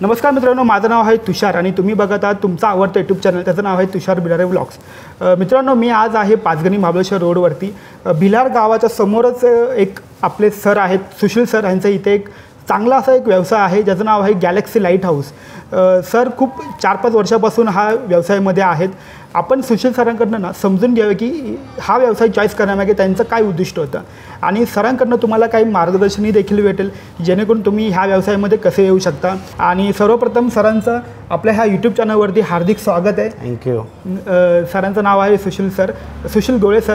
नमस्कार मित्रांनो, माझं नाव आहे तुषार आणि तुम्ही बघत आहात तुमचं आवडतं यूट्यूब चॅनल, त्याचं नाव आहे तुषार भिलारे व्लॉग्स। मित्रांनो, मी आज आहे पाचगणी महाबळेश्वर रोडवरती भिलार गावाच्या समोरच एक आपले सर आहेत, सुशील सर यांचं इथे एक चांगला असा एक व्यवसाय आहे ज्याचं नाव आहे गॅलेक्सी लाईट हाऊस। सर खूप 4-5 वर्षापासून हा व्यवसायामध्ये आहेत। आपण सुशील सरांकडनं ना समजून घ्यावे की हा व्यवसाय चॉईस करण्यामागे त्यांचं काय उद्दिष्ट होतं आणि सरांकडनं तुम्हाला काही मार्गदर्शनही देखील भेटेल जेणेकरून तुम्ही ह्या व्यवसायामध्ये कसे येऊ शकता। आणि सर्वप्रथम सरांचं आपल्या ह्या यूट्यूब चॅनलवरती हार्दिक स्वागत आहे। थँक्यू। सरांचं नाव आहे सुशील गोळे सर।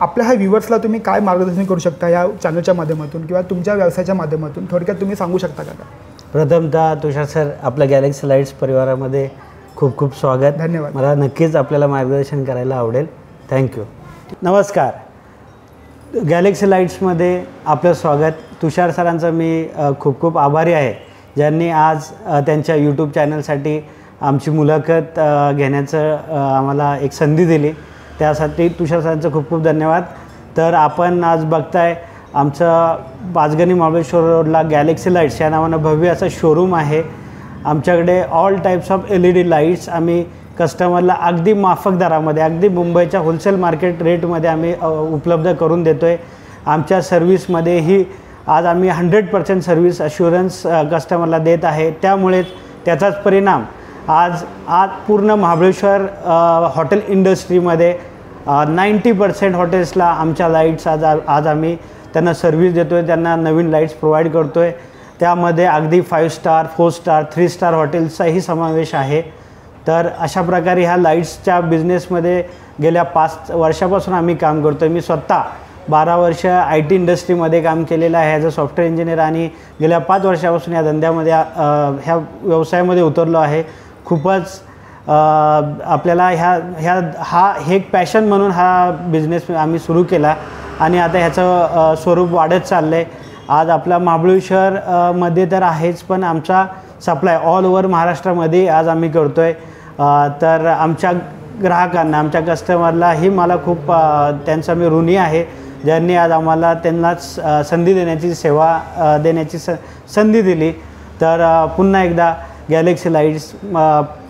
आपल्या ह्या व्ह्यूवर्सला तुम्ही काय मार्गदर्शन करू शकता या चॅनलच्या माध्यमातून किंवा तुमच्या व्यवसायाच्या माध्यमातून, थोडक्यात तुम्ही सांगू शकता का? प्रथमतः तुषार सर, आपल्या गॅलेक्सी लाईट्स परिवारामध्ये खूप खूप स्वागत। धन्यवाद। मला नक्कीच आपल्याला मार्गदर्शन करायला आवडेल। थँक्यू। नमस्कार, गॅलेक्सी लाईट्समध्ये आपलं स्वागत। तुषार सरांचा मी खूप खूप आभारी आहे ज्यांनी आज त्यांच्या यूट्यूब चॅनलसाठी आमची मुलाखत घेण्याचं आम्हाला एक संधी दिली, त्यासाठी तुषार सरांचं खूप खूप धन्यवाद। तर आपण आज बघताय आमचं पाचगणी महाबळेश्वर रोडला गॅलेक्सी लाईट्स या नावानं भव्य असं शोरूम आहे। आमच्याकडे all types of LED lights आम्ही कस्टमरला अगदी माफक दरामध्ये, अगदी मुंबईच्या होलसेल मार्केट रेटमध्ये आम्ही उपलब्ध करून देतो आहे। आमच्या सर्व्हिसमध्येही आज आम्ही 100% सर्व्हिस अश्युरन्स कस्टमरला देत आहे। त्यामुळेच त्याचाच परिणाम आज पूर्ण महाबळेश्वर हॉटेल इंडस्ट्रीमध्ये 90% हॉटेल्सला आमच्या लाईट्स आज आम्ही त्यांना सर्व्हिस देतो आहे, त्यांना नवीन लाईट्स प्रोव्हाइड करतो आहे। त्यामध्ये अगदी 5 स्टार, 4 स्टार, 3 स्टार हॉटेल्सचाही समावेश आहे। तर अशा प्रकारे ह्या लाईट्सच्या बिझनेसमध्ये गेल्या 5 वर्षापासून आम्ही काम करतो आहे। मी स्वतः 12 वर्ष IT इंडस्ट्रीमध्ये काम केलेलं आहे ॲज अ सॉफ्टवेअर इंजिनियर आणि गेल्या 5 वर्षापासून या धंद्यामध्ये ह्या व्यवसायामध्ये उतरलो आहे। खूपच आपल्याला हे एक पॅशन म्हणून हा बिझनेस आम्ही सुरू केला आणि आता ह्याचं स्वरूप वाढत चाललं आहे। आज आपला महाबळेश्वर मध्ये तर आहेच, पण आमचा सप्लाय ऑल ओव्हर महाराष्ट्रामध्ये आज आम्ही करतो आहे। तर आमच्या ग्राहकांना, आमच्या कस्टमरलाही मला खूप त्यांचा मी ऋणी आहे ज्यांनी आज आम्हाला त्यांनाच संधी देण्याची, सेवा देण्याची संधी दिली। तर पुन्हा एकदा Galaxy lights,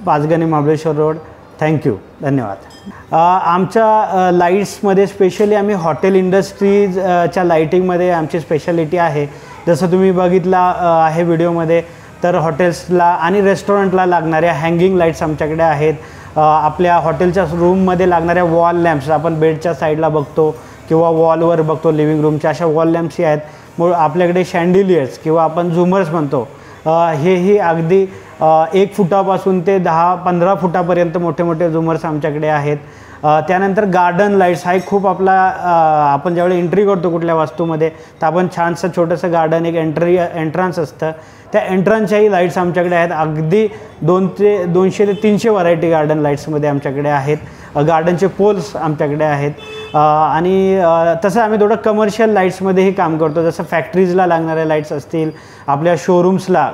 Panchgani Mahabaleshwar road, thank you, धन्यवाद। आमच्या लाईट्समध्ये स्पेशली आम्ही हॉटेल इंडस्ट्रीजच्या लाईटिंगमध्ये आमची स्पेशालिटी आहे। जसं तुम्ही बघितला आहे व्हिडिओमध्ये, तर हॉटेल्सला आणि रेस्टॉरंटला लागणाऱ्या हँगिंग लाईट्स आमच्याकडे आहेत। आपल्या हॉटेलच्या रूममध्ये लागणाऱ्या वॉल लॅम्प्स आपण बेडच्या साईडला बघतो किंवा वॉलवर बघतो, लिव्हिंग रूमच्या अशा वॉल लॅम्प्सही आहेत। मग आपल्याकडे शँडिलियर्स किंवा आपण झुमर्स म्हणतो, हेही अगदी 1 फुटापासून ते 10-15 फुटापर्यंत मोठे मोठे झुमर्स आमच्याकडे आहेत। त्यानंतर गार्डन लाईट्स हा एक खूप आपला आपण ज्यावेळी एंट्री करतो कुठल्या वास्तूमध्ये, तर आपण छानसं छोटंसं गार्डन, एक एंट्रन्स असतं, त्या एंट्रन्सच्याही लाईट्स आमच्याकडे आहेत। अगदी 200 ते 300 व्हरायटी गार्डन लाईट्समध्ये आमच्याकडे आहेत। गार्डनचे पोल्स आमच्याकडे आहेत। आणि तसं आम्ही थोडं कमर्शियल लाईट्समध्येही काम करतो, जसं फॅक्टरीजला लागणाऱ्या लाईट्स असतील, आपल्या शोरूम्सला,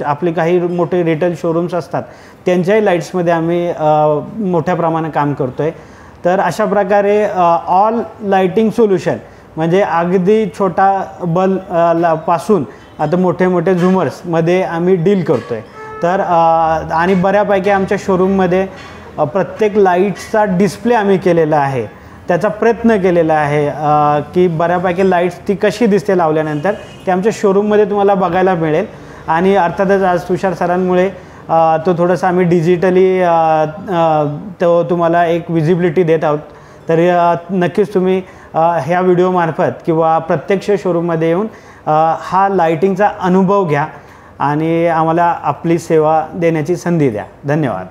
आपले काही मोठे रिटेल शोरूम्स असतात त्यांच्याही लाईट्समध्ये आम्ही मोठ्या प्रमाणात काम करतो आहे। तर अशा प्रकारे ऑल लाईटिंग सोल्युशन म्हणजे अगदी छोटा बल्ब पासून आता मोठे मोठे झुमर्समध्ये आम्ही डील करतो आहे। तर आणि बऱ्यापैकी आमच्या शोरूममध्ये प्रत्येक लाईट्सचा डिस्प्ले आम्ही केलेला आहे, त्याचा प्रयत्न केलेला आहे की बऱ्यापैकी लाईट्स ती कशी दिसते लावल्यानंतर ते आमच्या शोरूममध्ये तुम्हाला बघायला मिळेल। आणि अर्थातच आज तुषार सरांमुळे तो थोडासा आम्ही डिजिटली तो तुम्हाला एक विजिबिलिटी देत आहोत। तर नक्कीच तुम्ही ह्या व्हिडिओमार्फत किंवा प्रत्यक्ष शोरूममध्ये येऊन हा लाईटिंगचा अनुभव घ्या आणि आम्हाला आपली सेवा देण्याची संधी द्या। धन्यवाद।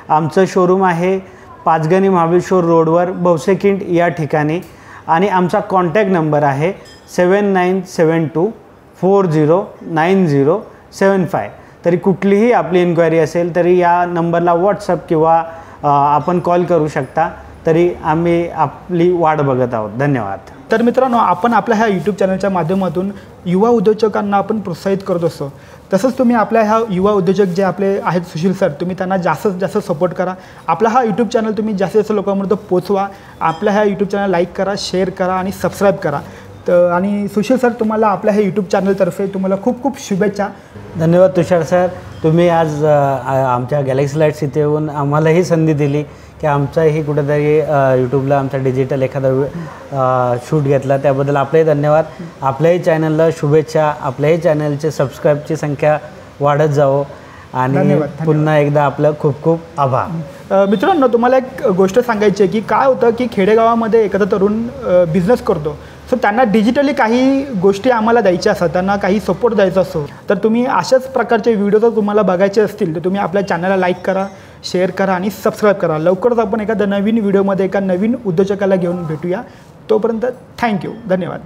आमचं शोरूम आहे पाचगणी महाबळेश्वर रोडवर भवसेकिंड या ठिकाणी आणि आमचा कॉन्टॅक्ट नंबर आहे 7972409075। तरी कुठलीही आपली इन्क्वायरी असेल तरी या नंबरला व्हॉट्सअप किंवा आपण कॉल करू शकता, तरी आम्ही आपली वाट बघत आहोत। धन्यवाद। तर मित्रांनो, आपण आपल्या ह्या यूट्यूब चॅनलच्या माध्यमातून युवा उद्योजकांना आपण प्रोत्साहित करत असतो। तसंच तुम्ही आपल्या ह्या युवा उद्योजक जे आपले आहेत सुशील सर, तुम्ही त्यांना जास्तीत जास्त सपोर्ट करा। आपला हा यूट्यूब चॅनल तुम्ही जास्तीत जास्त लोकांपर्यंत पोचवा। आपल्या ह्या यूट्यूब चॅनल लाईक करा, शेअर करा आणि सबस्क्राईब करा। तर आणि सुशील सर, तुम्हाला आपल्या हे यूट्यूब चॅनलतर्फे तुम्हाला खूप खूप शुभेच्छा। धन्यवाद तुषार सर। तुम्ही आज आमच्या गॅलेक्सी लाईट्स इथे येऊन आम्हालाही संधी दिली की आमचाही कुठेतरी यूट्यूबला आमचा डिजिटल एखादा शूट घेतला, त्याबद्दल आपलेही धन्यवाद. आपल्याही चॅनलला शुभेच्छा. आपल्याही चॅनलचे सबस्क्राईबची संख्या वाढत जावो आणि पुन्हा एकदा आपलं खूप खूप आभार. मित्रांनो, तुम्हाला एक गोष्ट सांगायची आहे की काय होतं की खेडेगावामध्ये एखादा तरुण बिझनेस करतो, सो त्यांना डिजिटली काही गोष्टी आम्हाला द्यायच्या असतात, त्यांना काही सपोर्ट द्यायचा असतो, तर तुम्ही अशाच प्रकारचे व्हिडिओ जर तुम्हाला बघायचे असतील तर तुम्ही आपल्या चॅनलला लाईक करा, शेअर करा आणि सबस्क्राईब करा. लवकरच आपण एखाद्या नवीन व्हिडिओमध्ये एका नवीन उद्योजकाला घेऊन भेटूया. तोपर्यंत थँक्यू, धन्यवाद.